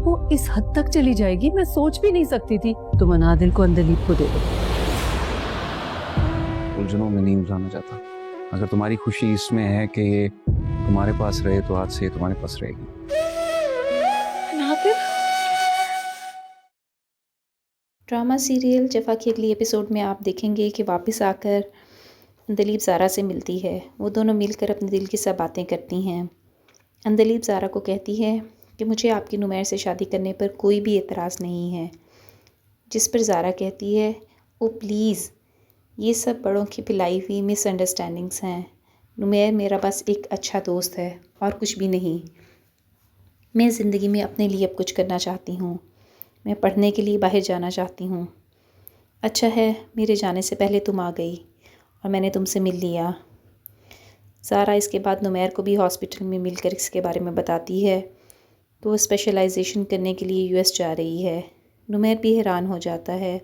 वो इस हद तक चली जाएगी मैं सोच भी नहीं सकती थी। तुम अनादिल को अंदलीब को दे दो। उलझनों में नहीं उलझाना चाहता। अगर तुम्हारी खुशी इसमें है कि ये तुम्हारे पास रहे तो आज से ये तुम्हारे पास रहेगी। ड्रामा सीरियल जफ़ा के अगली एपिसोड में आप देखेंगे कि वापस आकर अंदलीब ज़ारा से मिलती है। वो दोनों मिलकर अपने दिल की सब बातें करती हैं। अंदलीब ज़ारा को कहती है कि मुझे आपकी नुमैर से शादी करने पर कोई भी एतराज़ नहीं है, जिस पर ज़ारा कहती है ओ प्लीज़, ये सब बड़ों की पिलाई हुई मिसअंडरस्टैंडिंग्स हैं। नुमैर मेरा बस एक अच्छा दोस्त है और कुछ भी नहीं। मैं ज़िंदगी में अपने लिए अब कुछ करना चाहती हूँ। मैं पढ़ने के लिए बाहर जाना चाहती हूँ। अच्छा है मेरे जाने से पहले तुम आ गई और मैंने तुमसे मिल लिया। ज़ारा इसके बाद नुमैर को भी हॉस्पिटल में मिलकर इसके बारे में बताती है कि वो स्पेशलाइजेशन करने के लिए यूएस जा रही है। नुमैर भी हैरान हो जाता है,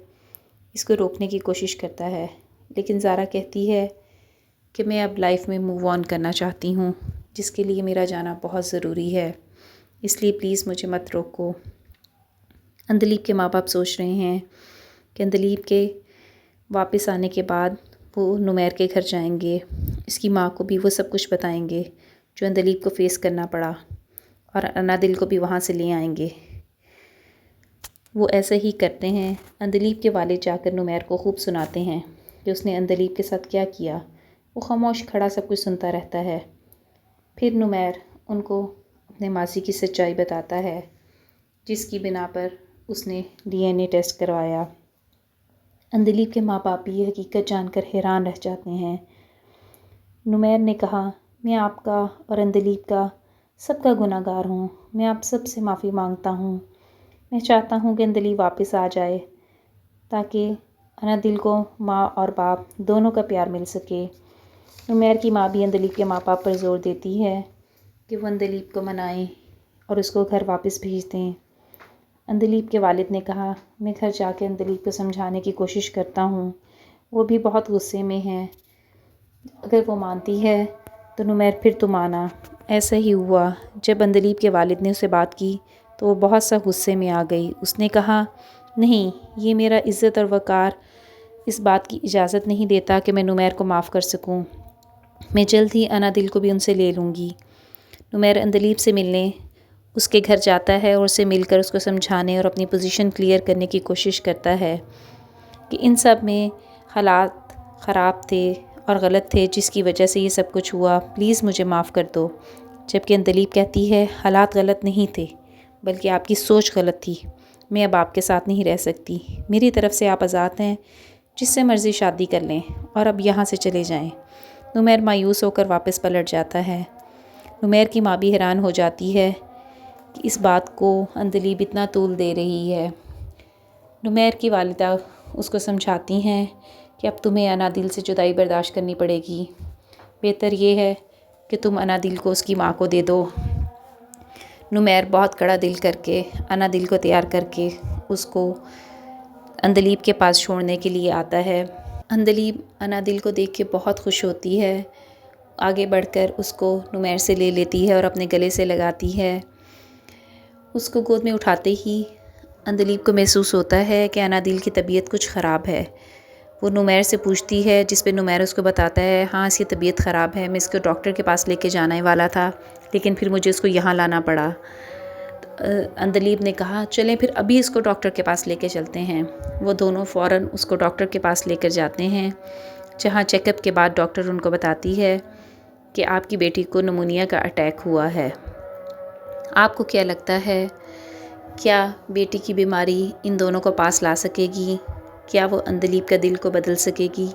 इसको रोकने की कोशिश करता है, लेकिन ज़ारा कहती है कि मैं अब लाइफ में मूव ऑन करना चाहती हूँ, जिसके लिए मेरा जाना बहुत ज़रूरी है, इसलिए प्लीज़ मुझे मत रोको। अंदलीब के माँ बाप सोच रहे हैं कि अंदलीब के वापस आने के बाद वो नुमैर के घर जाएंगे, इसकी माँ को भी वो सब कुछ बताएंगे जो अंदलीब को फ़ेस करना पड़ा, और अनादिल को भी वहाँ से ले आएंगे। वो ऐसे ही करते हैं। अंदलीब के वालिद जाकर नुमैर को खूब सुनाते हैं कि उसने अंदलीब के साथ क्या किया। वो खामोश खड़ा सब कुछ सुनता रहता है। फिर नुमैर उनको अपने माजी की सच्चाई बताता है, जिसकी बिना पर उसने डीएनए टेस्ट करवाया। अंदलीब के माँ बाप भी ये हकीकत जानकर हैरान रह जाते हैं। नुमैर ने कहा, मैं आपका और अंदलीब का सबका गुनहगार हूँ। मैं आप सब से माफ़ी मांगता हूँ। मैं चाहता हूँ कि अंदलीब वापस आ जाए ताकि अनादिल को माँ और बाप दोनों का प्यार मिल सके। नुमैर की माँ भी अंदलीब के माँ बाप पर ज़ोर देती है कि वो अंदलीब को मनाएं और उसको घर वापस भेज दें। अंदलीब के वालिद ने कहा, मैं घर जाके अंदलीब को समझाने की कोशिश करता हूँ, वो भी बहुत गुस्से में है। अगर वो मानती है तो नुमैर फिर तुम आना। ऐसा ही हुआ। जब अंदलीब के वालिद ने उससे बात की तो वो बहुत सा गुस्से में आ गई। उसने कहा, नहीं, ये मेरा इज़्ज़त और वक़ार इस बात की इजाज़त नहीं देता कि मैं नुमैर को माफ़ कर सकूं। मैं जल्द ही अनादिल को भी उनसे ले लूँगी। नुमैर अंदलीब से मिलने उसके घर जाता है और उससे मिलकर उसको समझाने और अपनी पोजीशन क्लियर करने की कोशिश करता है कि इन सब में हालात ख़राब थे और गलत थे, जिसकी वजह से ये सब कुछ हुआ, प्लीज़ मुझे माफ़ कर दो। जबकि अंदलीब कहती है, हालात गलत नहीं थे बल्कि आपकी सोच गलत थी। मैं अब आपके साथ नहीं रह सकती। मेरी तरफ से आप आज़ाद हैं, जिससे मर्ज़ी शादी कर लें और अब यहाँ से चले जाएं। नुमैर मायूस होकर वापस पलट जाता है। नुमैर की माँ भी हैरान हो जाती है कि इस बात को अंदलीब इतना तूल दे रही है। नुमैर की वालिदा उसको समझाती हैं कि अब तुम्हें अनादिल से जुदाई बर्दाश्त करनी पड़ेगी। बेहतर ये है कि तुम अनादिल को उसकी माँ को दे दो। नुमैर बहुत कड़ा दिल करके अनादिल को तैयार करके उसको अंदलीब के पास छोड़ने के लिए आता है। अंदलीब अनादिल को देख के बहुत खुश होती है। आगे बढ़कर उसको नुमैर से ले लेती है और अपने गले से लगाती है। उसको गोद में उठाते ही अंदलीब को महसूस होता है कि अनादिल की तबीयत कुछ ख़राब है। वो नुमैर से पूछती है, जिस पे नुमैर उसको बताता है, हाँ इसकी तबीयत ख़राब है, मैं इसको डॉक्टर के पास लेके जाने वाला था लेकिन फिर मुझे इसको यहाँ लाना पड़ा। अंदलीब ने कहा, चलें फिर अभी इसको डॉक्टर के पास लेके चलते हैं। वो दोनों फ़ौरन उसको डॉक्टर के पास लेकर जाते हैं, जहाँ चेकअप के बाद डॉक्टर उनको बताती है कि आपकी बेटी को निमोनिया का अटैक हुआ है। आपको क्या लगता है, क्या बेटी की बीमारी इन दोनों को पास ला सकेगी? क्या वो अंदलीब का दिल को बदल सकेगी?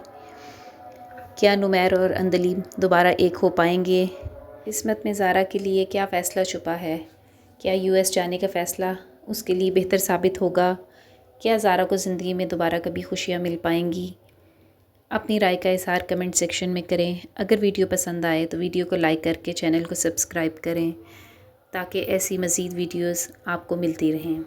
क्या नुमैर और अंदलीब दोबारा एक हो पाएंगे? किस्मत में ज़ारा के लिए क्या फ़ैसला छुपा है? क्या यूएस जाने का फ़ैसला उसके लिए बेहतर साबित होगा? क्या ज़ारा को ज़िंदगी में दोबारा कभी खुशियाँ मिल पाएंगी? अपनी राय का इज़हार कमेंट सेक्शन में करें। अगर वीडियो पसंद आए तो वीडियो को लाइक करके चैनल को सब्सक्राइब करें ताकि ऐसी मज़ीद वीडियोज़ आपको मिलती रहें।